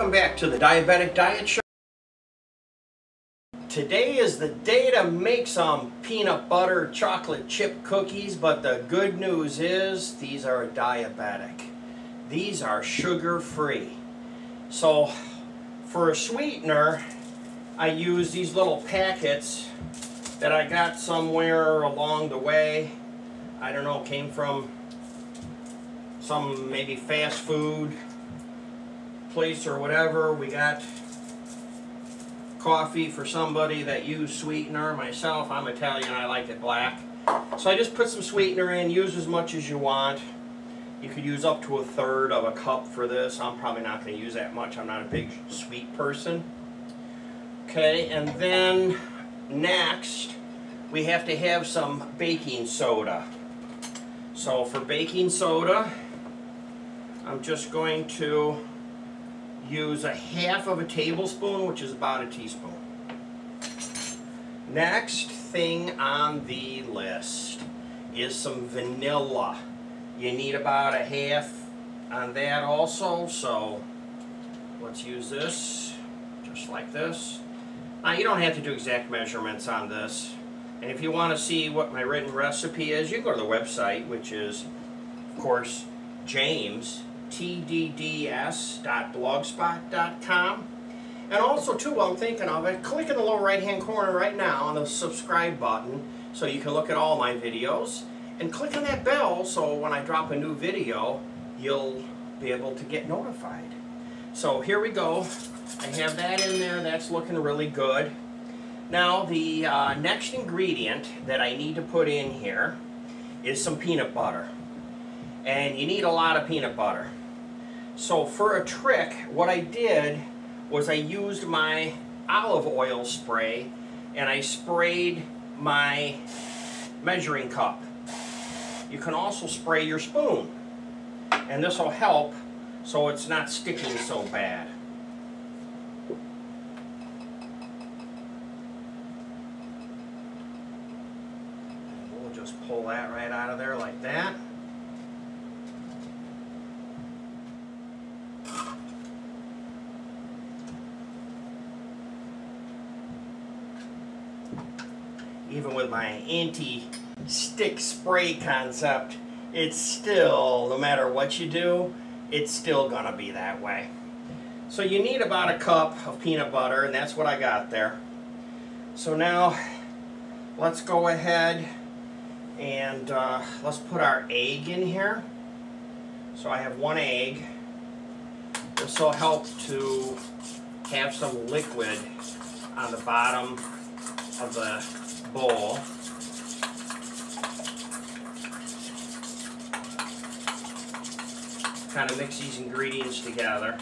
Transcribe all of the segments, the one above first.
Welcome back to the Diabetic Diet Show. Today is the day to make some peanut butter chocolate chip cookies, but the good news is these are diabetic. These are sugar-free. So for a sweetener, I use these little packets that I got somewhere along the way. I don't know, came from some maybe fast food place or whatever. We got coffee for somebody that used sweetener. Myself, I'm Italian, I like it black. So I just put some sweetener in, use as much as you want. You could use up to 1/3 of a cup for this. I'm probably not going to use that much. I'm not a big sweet person. Okay, and then next we have to have some baking soda. So for baking soda, I'm just going to use 1/2 of a tablespoon, which is about a teaspoon. Next thing on the list is some vanilla. You need about 1/2 on that also, so let's use this just like this. Now you don't have to do exact measurements on this, and if you want to see what my written recipe is, you can go to the website, which is of course James tdds.blogspot.com. And also too, while I'm thinking of it, click in the lower right hand corner right now on the subscribe button so you can look at all my videos, and click on that bell so when I drop a new video you'll be able to get notified. So here we go. I have that in there. That's looking really good. Now the next ingredient that I need to put in here is some peanut butter. And you need a lot of peanut butter. So for a trick, what I did was I used my olive oil spray and I sprayed my measuring cup. You can also spray your spoon, and this will help so it's not sticking so bad. And we'll just pull that right out of there like that. Even with my anti-stick spray concept, it's still, no matter what you do, it's still gonna be that way. So you need about 1 cup of peanut butter, and that's what I got there. So now let's go ahead and let's put our egg in here. So I have 1 egg. This will help to have some liquid on the bottom of the bowl. Kind of mix these ingredients together.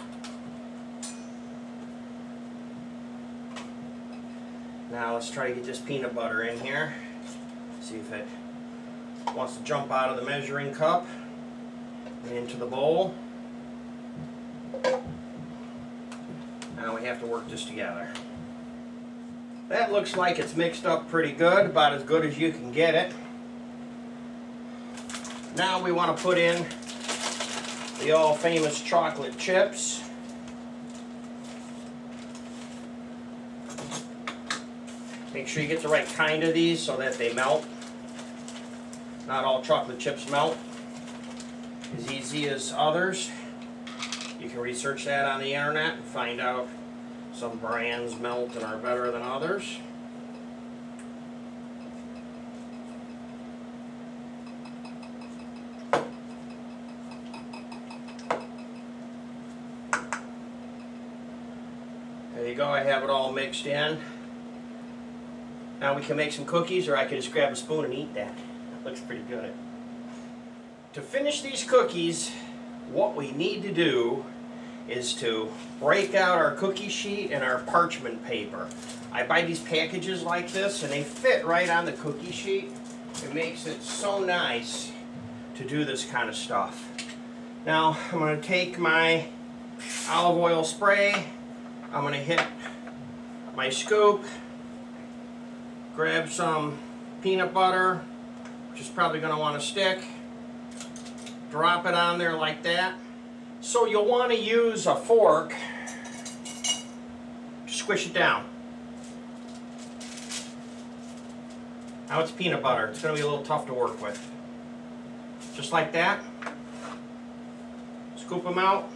Now let's try to get this peanut butter in here. See if it wants to jump out of the measuring cup and into the bowl. Now we have to work this together. That looks like it's mixed up pretty good, about as good as you can get it. Now we want to put in the all famous chocolate chips. Make sure you get the right kind of these so that they melt. Not all chocolate chips melt as easy as others. You can research that on the internet and find out some brands melt and are better than others. There you go, I have it all mixed in. Now we can make some cookies, or I can just grab a spoon and eat that. That looks pretty good. To finish these cookies, what we need to do is to break out our cookie sheet and our parchment paper. I buy these packages like this and they fit right on the cookie sheet. It makes it so nice to do this kind of stuff. Now I'm going to take my olive oil spray, I'm going to hit my scoop, grab some peanut butter, which is probably going to want to stick, drop it on there like that. So you'll want to use a fork squish it down. Now it's peanut butter. It's going to be a little tough to work with. Just like that. Scoop them out.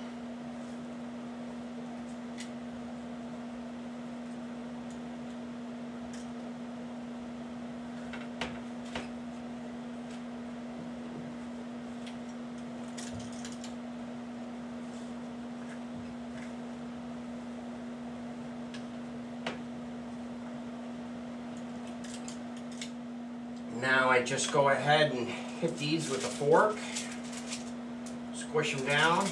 Now I just go ahead and hit these with a fork, squish them down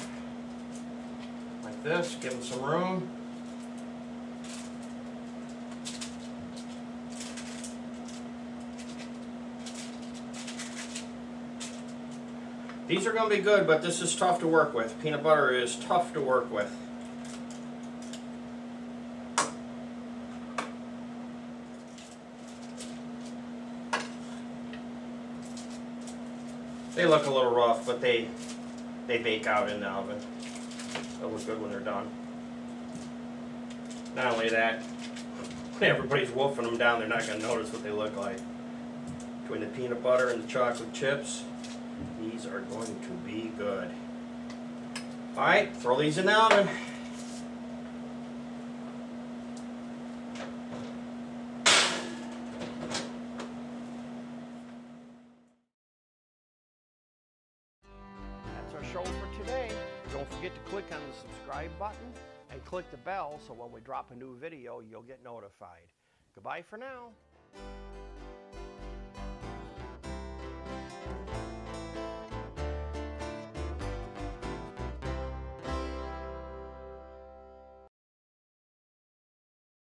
like this, give them some room. These are going to be good, but this is tough to work with. Peanut butter is tough to work with. They look a little rough, but they bake out in the oven. They'll look good when they're done. Not only that, when everybody's wolfing them down, they're not going to notice what they look like. Between the peanut butter and the chocolate chips, these are going to be good. Alright, throw these in the oven. Show for today. Don't forget to click on the subscribe button and click the bell so when we drop a new video you'll get notified. Goodbye for now.